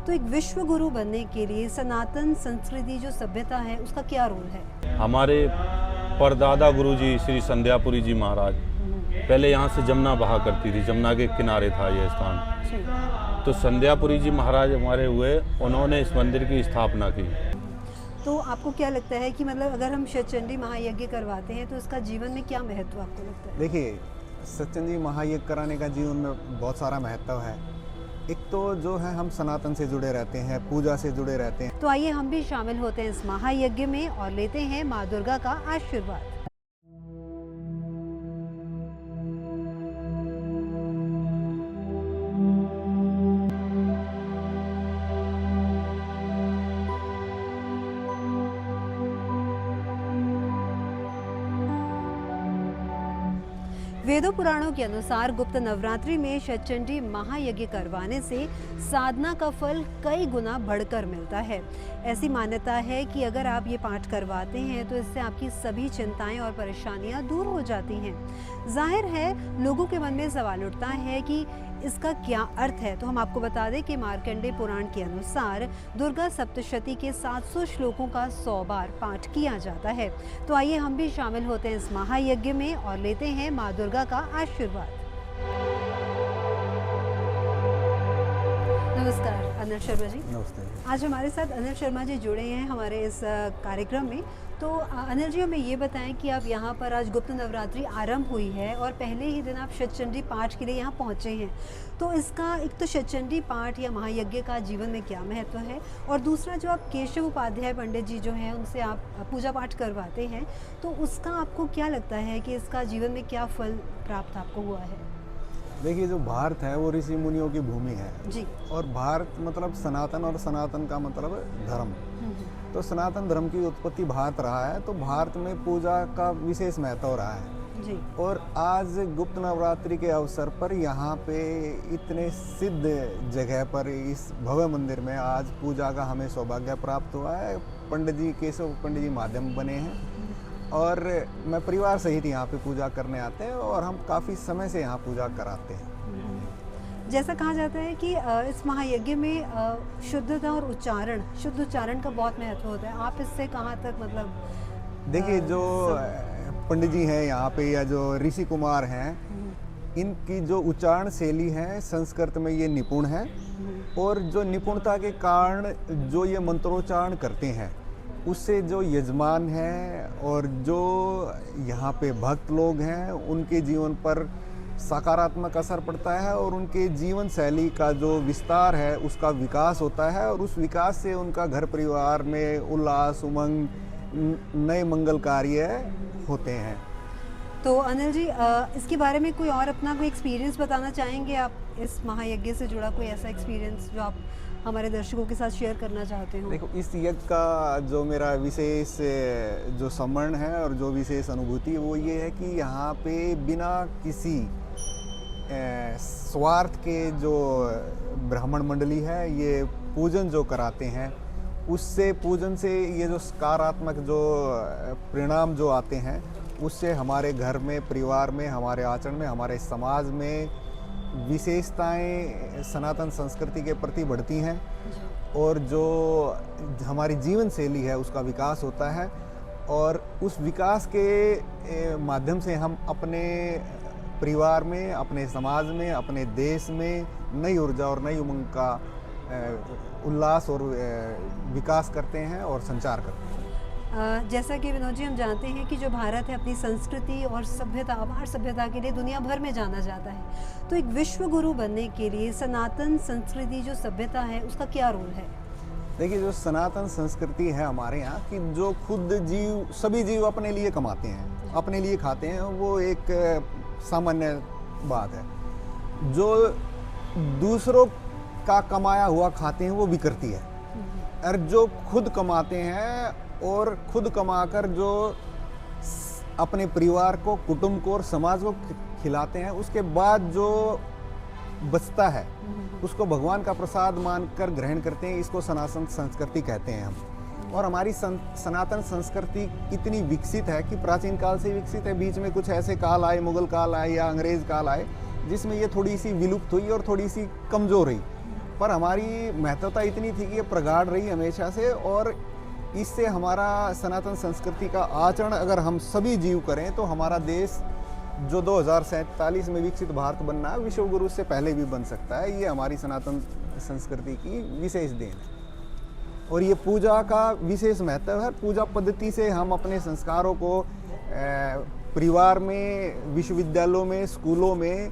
तो एक विश्व गुरु बनने के लिए सनातन संस्कृति जो सभ्यता है उसका क्या रोल है? हमारे परदादा गुरुजी श्री संध्यापुरी जी महाराज पहले यहाँ से जमुना बहा करती थी, जमुना के किनारे था यह स्थान। जी। तो संध्यापुरी जी महाराज हमारे हुए, उन्होंने इस मंदिर की स्थापना की। तो आपको क्या लगता है कि मतलब अगर हम शतचंडी महायज्ञ करवाते हैं तो इसका जीवन में क्या महत्व आपको लगता है? देखिए, सतचंडी महायज्ञ कराने का जीवन में बहुत सारा महत्व है। एक तो जो है हम सनातन से जुड़े रहते हैं, पूजा से जुड़े रहते हैं। तो आइए हम भी शामिल होते हैं इस महायज्ञ में और लेते हैं माँ दुर्गा का आशीर्वाद। वेदों पुराणों के अनुसार गुप्त नवरात्रि में शतचंडी महायज्ञ करवाने से साधना का फल कई गुना बढ़कर मिलता है। ऐसी मान्यता है कि अगर आप ये पाठ करवाते हैं तो इससे आपकी सभी चिंताएं और परेशानियां दूर हो जाती हैं। जाहिर है लोगों के मन में सवाल उठता है कि इसका क्या अर्थ है। तो हम आपको बता दें कि मार्कंडेय पुराण के अनुसार दुर्गा सप्तशती के 700 श्लोकों का 100 बार पाठ किया जाता है। तो आइए हम भी शामिल होते हैं इस महायज्ञ में और लेते हैं माँ दुर्गा का आशीर्वाद। नमस्कार अनिल शर्मा जी। नमस्ते। आज हमारे साथ अनिल शर्मा जी जुड़े हैं हमारे इस कार्यक्रम में। तो अनिल जी हमें ये बताएं कि आप यहाँ पर आज गुप्त नवरात्रि आरंभ हुई है और पहले ही दिन आप शतचंडी पाठ के लिए यहाँ पहुँचे हैं। तो इसका एक तो शतचंडी पाठ या महायज्ञ का जीवन में क्या महत्व है, और दूसरा जो आप केशव उपाध्याय पंडित जी जो हैं उनसे आप पूजा पाठ करवाते हैं, तो उसका आपको क्या लगता है कि इसका जीवन में क्या फल प्राप्त आपको हुआ है? देखिए, जो भारत है वो ऋषि मुनियों की भूमि है जी। और भारत मतलब सनातन, और सनातन का मतलब धर्म। तो सनातन धर्म की उत्पत्ति भारत रहा है, तो भारत में पूजा का विशेष महत्व रहा है। जी। और आज गुप्त नवरात्रि के अवसर पर यहाँ पे इतने सिद्ध जगह पर इस भव्य मंदिर में आज पूजा का हमें सौभाग्य प्राप्त हुआ है। पंडित जी, केशव पंडित जी माध्यम बने हैं और मैं परिवार सहित यहाँ पे पूजा करने आते हैं और हम काफ़ी समय से यहाँ पूजा कराते हैं। जैसा कहा जाता है कि इस महायज्ञ में शुद्धता और शुद्ध उच्चारण का बहुत महत्व होता है। आप इससे कहाँ तक मतलब देखिए, जो पंडित जी हैं यहाँ पे या जो ऋषि कुमार हैं, इनकी जो उच्चारण शैली है संस्कृत में ये निपुण है, और जो निपुणता के कारण जो ये मंत्रोच्चारण करते हैं उससे जो यजमान हैं और जो यहाँ पे भक्त लोग हैं उनके जीवन पर सकारात्मक असर पड़ता है, और उनके जीवन शैली का जो विस्तार है उसका विकास होता है, और उस विकास से उनका घर परिवार में उल्लास, उमंग, नए मंगल कार्य होते हैं। तो अनिल जी इसके बारे में कोई और अपना कोई एक्सपीरियंस बताना चाहेंगे आप? इस महायज्ञ से जुड़ा कोई ऐसा एक्सपीरियंस जो आप हमारे दर्शकों के साथ शेयर करना चाहते हो? देखो, इस यज्ञ का जो मेरा विशेष जो स्मरण है और जो विशेष अनुभूति वो ये है कि यहाँ पे बिना किसी स्वार्थ के जो ब्राह्मण मंडली है ये पूजन जो कराते हैं, उससे पूजन से ये जो सकारात्मक जो परिणाम जो आते हैं उससे हमारे घर में, परिवार में, हमारे आचरण में, हमारे समाज में विशेषताएं सनातन संस्कृति के प्रति बढ़ती हैं, और जो हमारी जीवन शैली है उसका विकास होता है, और उस विकास के माध्यम से हम अपने परिवार में, अपने समाज में, अपने देश में नई ऊर्जा और नई उमंग का उल्लास और विकास करते हैं और संचार करते हैं। जैसा कि विनोद जी हम जानते हैं कि जो भारत है अपनी संस्कृति और सभ्यता, आभार सभ्यता के लिए दुनिया भर में जाना जाता है। तो एक विश्व गुरु बनने के लिए सनातन संस्कृति जो सभ्यता है उसका क्या रोल है? देखिए, जो सनातन संस्कृति है हमारे यहाँ की, जो खुद जीव, सभी जीव अपने लिए कमाते हैं, अपने लिए खाते हैं, वो एक सामान्य बात है। जो दूसरों का कमाया हुआ खाते हैं वो विकृति है, और जो खुद कमाते हैं और खुद कमाकर जो अपने परिवार को, कुटुंब को और समाज को खिलाते हैं, उसके बाद जो बचता है उसको भगवान का प्रसाद मानकर ग्रहण करते हैं। इसको सनातन संस्कृति कहते हैं हम। और हमारी सनातन संस्कृति इतनी विकसित है कि प्राचीन काल से विकसित है। बीच में कुछ ऐसे काल आए, मुगल काल आए या अंग्रेज काल आए, जिसमें ये थोड़ी सी विलुप्त हुई और थोड़ी सी कमज़ोर हुई। पर हमारी महत्वता इतनी थी कि ये प्रगाढ़ रही हमेशा से, और इससे हमारा सनातन संस्कृति का आचरण अगर हम सभी जीव करें तो हमारा देश जो 2047 में विकसित भारत बनना है, विश्व गुरु से पहले भी बन सकता है। ये हमारी सनातन संस्कृति की विशेष देन है। और ये पूजा का विशेष महत्व है। पूजा पद्धति से हम अपने संस्कारों को परिवार में, विश्वविद्यालयों में, स्कूलों में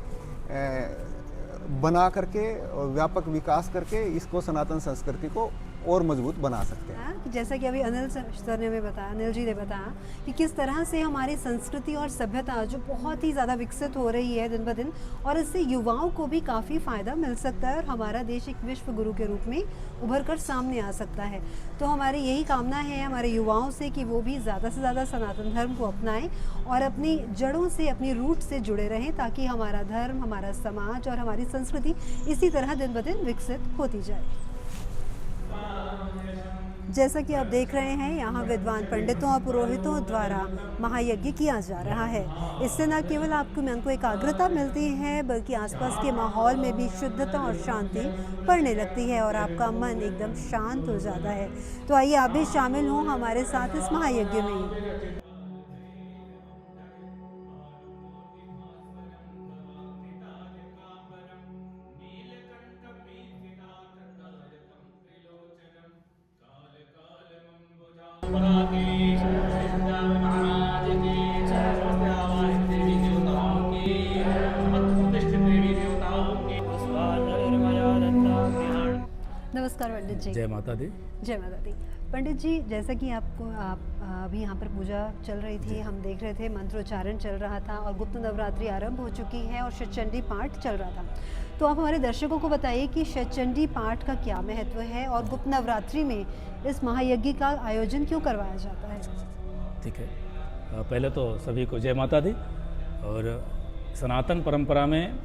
बना करके और व्यापक विकास करके इसको सनातन संस्कृति को और मजबूत बना सकते हैं। जैसा कि अभी अनिल सर ने हमें बताया, अनिल जी ने बताया कि किस तरह से हमारी संस्कृति और सभ्यता जो बहुत ही ज़्यादा विकसित हो रही है दिन ब दिन, और इससे युवाओं को भी काफ़ी फ़ायदा मिल सकता है और हमारा देश एक विश्व गुरु के रूप में उभर कर सामने आ सकता है। तो हमारी यही कामना है हमारे युवाओं से कि वो भी ज़्यादा से ज़्यादा सनातन धर्म को अपनाएं और अपनी जड़ों से, अपनी रूट से जुड़े रहें, ताकि हमारा धर्म, हमारा समाज और हमारी संस्कृति इसी तरह दिन ब दिन विकसित होती जाए। जैसा कि आप देख रहे हैं, यहाँ विद्वान पंडितों और पुरोहितों द्वारा महायज्ञ किया जा रहा है। इससे न केवल आपको मन को एकाग्रता मिलती है, बल्कि आसपास के माहौल में भी शुद्धता और शांति पड़ने लगती है और आपका मन एकदम शांत हो जाता है। तो आइए आप भी शामिल हों हमारे साथ इस महायज्ञ में। नमस्कार पंडित जी। जय माता दी। जय माता दी। पंडित जी, जैसा कि आप अभी यहाँ पर पूजा चल रही थी, हम देख रहे थे मंत्रोच्चारण चल रहा था और गुप्त नवरात्रि आरंभ हो चुकी है और शतचंडी पाठ चल रहा था। तो आप हमारे दर्शकों को बताइए कि शतचंडी पाठ का क्या महत्व है और गुप्त नवरात्रि में इस महायज्ञ का आयोजन क्यों करवाया जाता है? ठीक है, पहले तो सभी को जय माता दी। और सनातन परंपरा में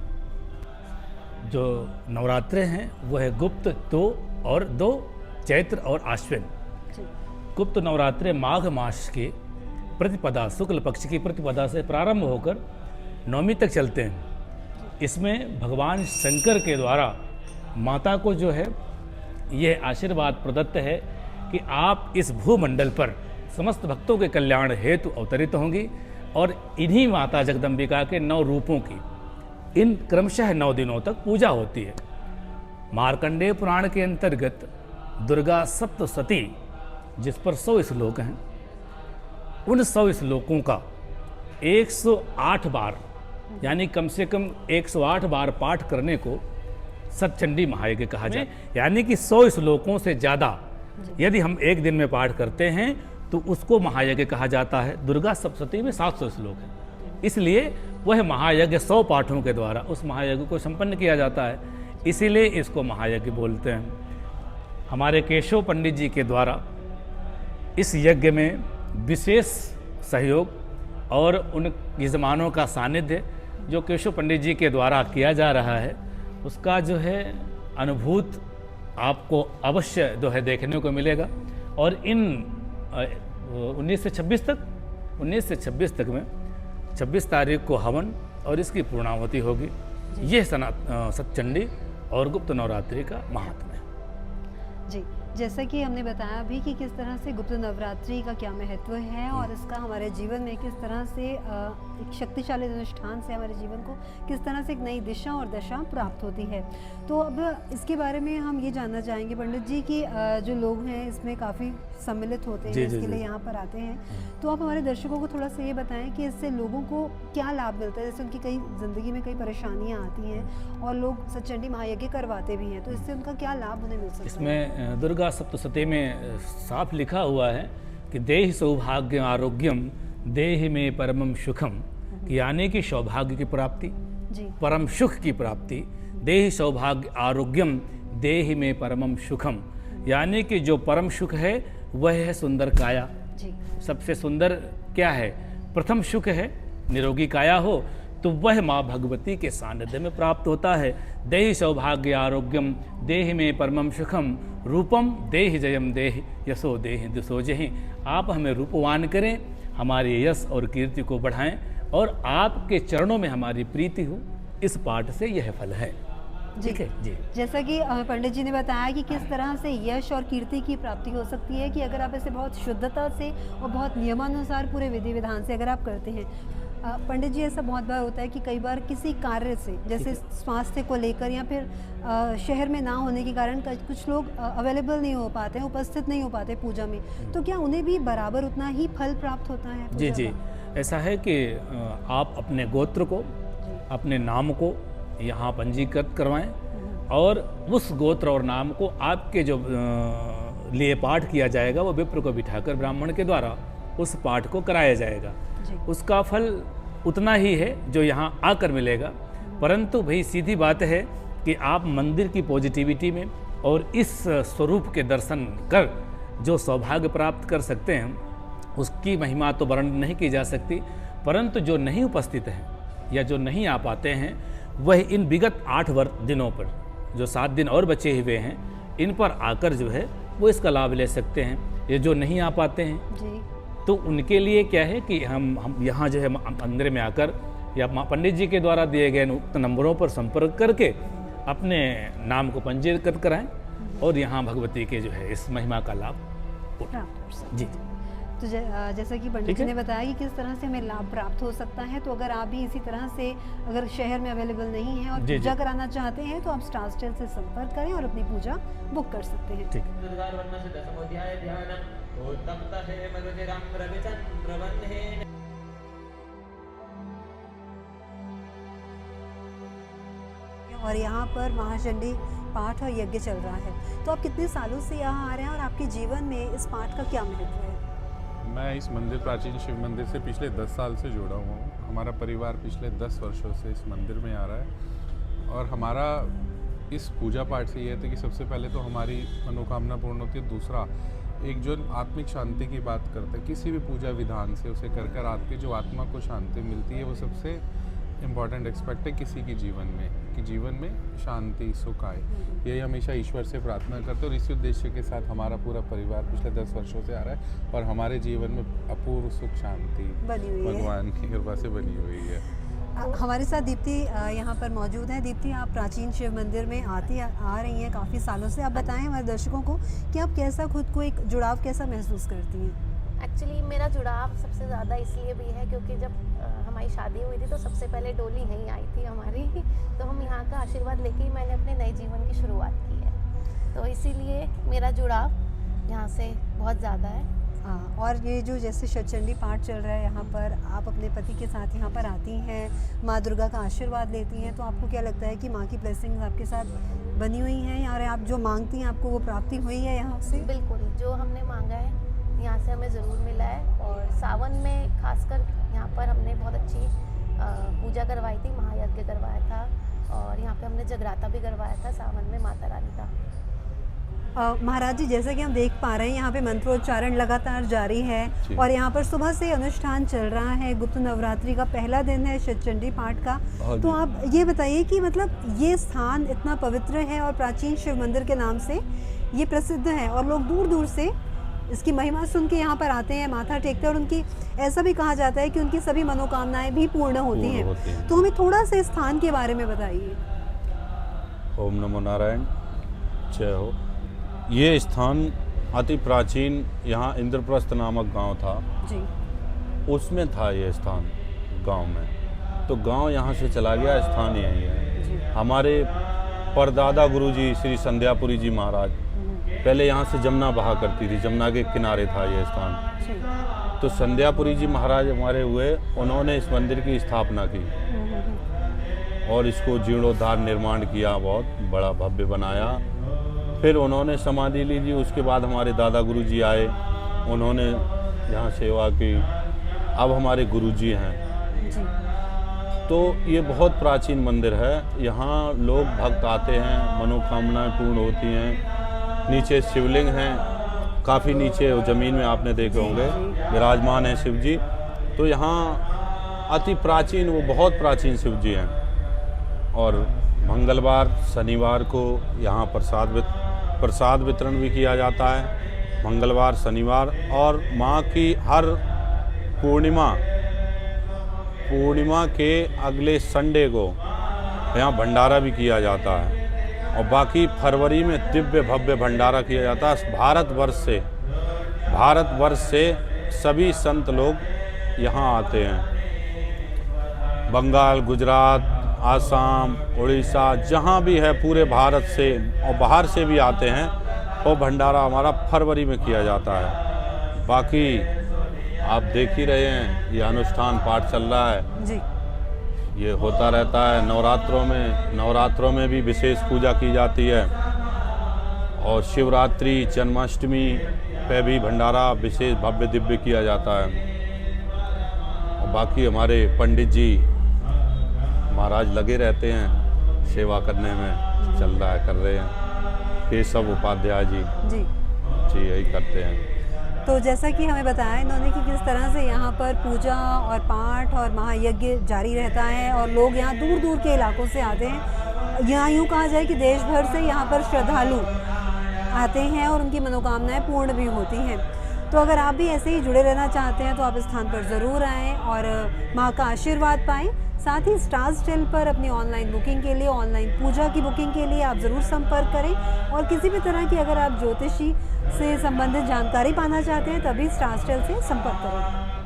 जो नवरात्रे हैं वो है गुप्त 2 चैत्र और आश्विन। गुप्त नवरात्रे माघ मास की प्रतिपदा, शुक्ल पक्ष की प्रतिपदा से प्रारंभ होकर नवमी तक चलते हैं। इसमें भगवान शंकर के द्वारा माता को जो है यह आशीर्वाद प्रदत्त है कि आप इस भूमंडल पर समस्त भक्तों के कल्याण हेतु अवतरित होंगी, और इन्हीं माता जगदम्बिका के 9 रूपों की इन क्रमशः 9 दिनों तक पूजा होती है। मार्कंडेय पुराण के अंतर्गत दुर्गा सप्तशती, जिस पर 100 श्लोक हैं, उन 100 श्लोकों का 108 बार, यानी कम से कम 108 बार पाठ करने को शतचंडी महायज्ञ कहा जाए। यानी कि 100 श्लोकों से ज़्यादा यदि हम एक दिन में पाठ करते हैं तो उसको महायज्ञ कहा जाता है। दुर्गा सप्तशती में 700 श्लोक है, इसलिए वह महायज्ञ 100 पाठों के द्वारा उस महायज्ञ को संपन्न किया जाता है, इसीलिए इसको महायज्ञ बोलते हैं। हमारे केशव पंडित जी के द्वारा इस यज्ञ में विशेष सहयोग और उन यजमानों का सानिध्य जो केशव पंडित जी के द्वारा किया जा रहा है, उसका जो है अनुभूत आपको अवश्य जो है देखने को मिलेगा। और इन 19 से 26 तक में 26 तारीख को हवन और इसकी पूर्णाहुति होगी। यह शतचंडी और गुप्त नवरात्रि का महात्म्य है। जी, जैसा कि हमने बताया अभी कि किस तरह से गुप्त नवरात्रि का क्या महत्व है और इसका हमारे जीवन में किस तरह से एक शक्तिशाली अनुष्ठान से हमारे जीवन को किस तरह से एक नई दिशा और दशा प्राप्त होती है। तो अब इसके बारे में हम ये जानना चाहेंगे पंडित जी कि जो लोग हैं इसमें काफ़ी सम्मिलित होते हैं, इसके लिए यहाँ पर आते हैं, तो आप हमारे दर्शकों को थोड़ा सा ये बताएं कि इससे लोगों को क्या लाभ मिलता है। जैसे उनकी कई ज़िंदगी में कई परेशानियाँ आती हैं और लोग शतचंडी महायज्ञ करवाते भी हैं, तो इससे उनका क्या लाभ उन्हें मिल सकता है? इसमें दुर्गा सप्तशती में साफ लिखा हुआ है कि देहि सौभाग्य आरोग्यम देहि में परमम सुखम, यानी कि सौभाग्य की प्राप्ति, परम सुख की प्राप्ति। देहि सौभाग्य आरोग्यम देहि में परमम सुखम, यानी कि जो परम सुख है वह है सुंदर काया। सबसे सुंदर क्या है? प्रथम सुख है निरोगी काया हो, तो वह माँ भगवती के सानिध्य में प्राप्त होता है। देहि सौभाग्य आरोग्यम देहि में परमम सुखम रूपम देहि जयम देहि यशो देहि दिशो जहि। आप हमें रूपवान करें, हमारे यश और कीर्ति को बढ़ाएं और आपके चरणों में हमारी प्रीति हो। इस पाठ से यह फल है। जी। ठीक है जी। जैसा कि पंडित जी ने बताया कि किस तरह से यश और कीर्ति की प्राप्ति हो सकती है कि अगर आप इसे बहुत शुद्धता से और बहुत नियमानुसार पूरे विधि विधान से अगर आप करते हैं। पंडित जी, ऐसा बहुत बार होता है कि कई बार किसी कार्य से, जैसे स्वास्थ्य को लेकर या फिर शहर में ना होने के कारण कुछ लोग अवेलेबल नहीं हो पाते हैं, उपस्थित नहीं हो पाते पूजा में, तो क्या उन्हें भी बराबर उतना ही फल प्राप्त होता है जी पूजा जी, का? ऐसा है कि आप अपने गोत्र को, अपने नाम को यहाँ पंजीकृत करवाएं और उस गोत्र और नाम को आपके जो लिए पाठ किया जाएगा वो विप्र को बिठाकर ब्राह्मण के द्वारा उस पाठ को कराया जाएगा। जी। उसका फल उतना ही है जो यहाँ आकर मिलेगा, परंतु भाई सीधी बात है कि आप मंदिर की पॉजिटिविटी में और इस स्वरूप के दर्शन कर जो सौभाग्य प्राप्त कर सकते हैं उसकी महिमा तो वर्णन नहीं की जा सकती, परंतु जो नहीं उपस्थित हैं या जो नहीं आ पाते हैं वह इन विगत 8 दिनों पर, जो 7 दिन और बचे हुए हैं, इन पर आकर जो है वो इसका लाभ ले सकते हैं। ये जो नहीं आ पाते हैं जी। तो उनके लिए क्या है कि हम यहाँ जो है मंदिर में आकर या पंडित जी के द्वारा दिए गए उक्त नंबरों पर संपर्क करके अपने नाम को पंजीकृत कराएं और यहाँ भगवती के जो है इस महिमा का लाभ प्राप्त हो सकता है। जी। तो जैसा कि पंडित ठीक जी है। ने बताया कि किस तरह से हमें लाभ प्राप्त हो सकता है, तो अगर आप भी इसी तरह से अगर शहर में अवेलेबल नहीं है और जी, पूजा जी। कराना चाहते हैं तो आप स्टार स्टाइल से संपर्क करें और अपनी पूजा बुक कर सकते हैं। ठीक। और यहाँ पर महाचंडी पाठ और यज्ञ चल रहा है, तो आप कितने सालों से यहाँ आ रहे हैं और आपके जीवन में इस पाठ का क्या महत्व है? मैं इस मंदिर, प्राचीन शिव मंदिर से पिछले 10 साल से जुड़ा हुआ हूँ। हमारा परिवार पिछले 10 वर्षों से इस मंदिर में आ रहा है और हमारा इस पूजा पाठ से ये है कि सबसे पहले तो हमारी मनोकामना पूर्ण होती है। दूसरा, एक जो आत्मिक शांति की बात करते हैं, किसी भी पूजा विधान से उसे कर कर आपके जो आत्मा को शांति मिलती है, वो सबसे इम्पॉर्टेंट एक्सपेक्ट है किसी के जीवन में, कि जीवन में शांति सुख आए। यही हमेशा ईश्वर से प्रार्थना करते हैं और इसी उद्देश्य के साथ हमारा पूरा परिवार पिछले 10 वर्षों से आ रहा है और हमारे जीवन में अपूर्व सुख शांति बनी हुई है। भगवान की कृपा से बनी हुई है। हमारे साथ दीप्ति यहाँ पर मौजूद है। दीप्ति, आप प्राचीन शिव मंदिर में आ रही हैं काफ़ी सालों से। आप बताएं हमारे दर्शकों को कि आप कैसा खुद को एक जुड़ाव कैसा महसूस करती हैं? एक्चुअली मेरा जुड़ाव सबसे ज़्यादा इसलिए भी है क्योंकि जब हमारी शादी हुई थी तो सबसे पहले डोली यहीं आई थी हमारी, तो हम यहाँ का आशीर्वाद लेके ही मैंने अपने नए जीवन की शुरुआत की है, तो इसीलिए मेरा जुड़ाव यहाँ से बहुत ज़्यादा है। हाँ, और ये जो जैसे शतचंडी पाठ चल रहा है यहाँ पर, आप अपने पति के साथ यहाँ पर आती हैं, माँ दुर्गा का आशीर्वाद लेती हैं, तो आपको क्या लगता है कि माँ की ब्लेसिंग्स आपके साथ बनी हुई हैं और आप जो मांगती हैं आपको वो प्राप्ति हुई है यहाँ से? बिल्कुल, जो हमने मांगा है यहाँ से हमें ज़रूर मिला है। और सावन में खासकर यहाँ पर हमने बहुत अच्छी पूजा करवाई थी, महायज्ञ करवाया था और यहाँ पे हमने जगराता भी करवाया था सावन में माता रानी का। महाराज जी, जैसा कि हम देख पा रहे हैं यहाँ पे मंत्रोच्चारण लगातार जारी है और यहाँ पर सुबह से अनुष्ठान चल रहा है। गुप्त नवरात्रि का पहला दिन है शतचंडी पाठ का, तो आप ये बताइए कि मतलब ये स्थान इतना पवित्र है और प्राचीन शिव मंदिर के नाम से ये प्रसिद्ध है और लोग दूर दूर से इसकी महिमा सुन के यहाँ पर आते हैं, माथा टेकते हैं और उनकी ऐसा भी कहा जाता है कि उनकी सभी मनोकामनाएं भी पूर्ण होती हैं। तो हमें थोड़ा सा इस स्थान के बारे में बताइए। ओम नमो नारायण, जय हो। ये स्थान अति प्राचीन, यहाँ इंद्रप्रस्थ नामक गांव था जी, उसमें था ये स्थान गांव में, तो गांव यहाँ से चला गया, स्थान यही है। हमारे परदादा गुरुजी श्री संध्यापुरी जी महाराज पहले यहाँ से जमुना बहा करती थी, जमुना के किनारे था ये स्थान। तो संध्यापुरी जी महाराज हमारे हुए, उन्होंने इस मंदिर की स्थापना की और इसको जीर्णोद्धार निर्माण किया, बहुत बड़ा भव्य बनाया। फिर उन्होंने समाधि ली थी, उसके बाद हमारे दादा गुरुजी आए, उन्होंने यहाँ सेवा की, अब हमारे गुरुजी हैं। तो ये बहुत प्राचीन मंदिर है, यहाँ लोग भक्त आते हैं, मनोकामनाएं पूर्ण होती हैं। नीचे शिवलिंग हैं, काफ़ी नीचे ज़मीन में आपने देखे होंगे विराजमान हैं शिव जी। तो यहाँ अति प्राचीन, वो बहुत प्राचीन शिव जी हैं। और मंगलवार शनिवार को यहाँ प्रसाद वितरण भी किया जाता है, मंगलवार शनिवार। और माँ की हर पूर्णिमा के अगले संडे को यहाँ भंडारा भी किया जाता है। और बाकी फरवरी में दिव्य भव्य भंडारा किया जाता है। भारतवर्ष से सभी संत लोग यहाँ आते हैं। बंगाल, गुजरात, आसाम, उड़ीसा, जहाँ भी है पूरे भारत से और बाहर से भी आते हैं। और भंडारा हमारा फरवरी में किया जाता है। बाकी आप देख ही रहे हैं, ये अनुष्ठान पाठ चल रहा है जी। ये होता रहता है। नवरात्रों में भी विशेष पूजा की जाती है और शिवरात्रि, जन्माष्टमी पे भी भंडारा विशेष भव्य दिव्य किया जाता है। और बाकी हमारे पंडित जी महाराज लगे रहते हैं सेवा करने में, चल रहा है, कर रहे हैं। केशव उपाध्याय जी जी यही करते हैं। तो जैसा कि हमें बताया इन्होंने कि किस तरह से यहाँ पर पूजा और पाठ और महायज्ञ जारी रहता है और लोग यहाँ दूर दूर के इलाकों से आते हैं। यहाँ यूँ कहा जाए कि देश भर से यहाँ पर श्रद्धालु आते हैं और उनकी मनोकामनाएं पूर्ण भी होती हैं। तो अगर आप भी ऐसे ही जुड़े रहना चाहते हैं तो आप इस स्थान पर ज़रूर आएँ और माँ का आशीर्वाद पाएँ। साथ ही स्टार्स टेल पर अपनी ऑनलाइन बुकिंग के लिए, ऑनलाइन पूजा की बुकिंग के लिए आप ज़रूर संपर्क करें। और किसी भी तरह की अगर आप ज्योतिषी से संबंधित जानकारी पाना चाहते हैं तभी स्टार्स टेल से संपर्क करें।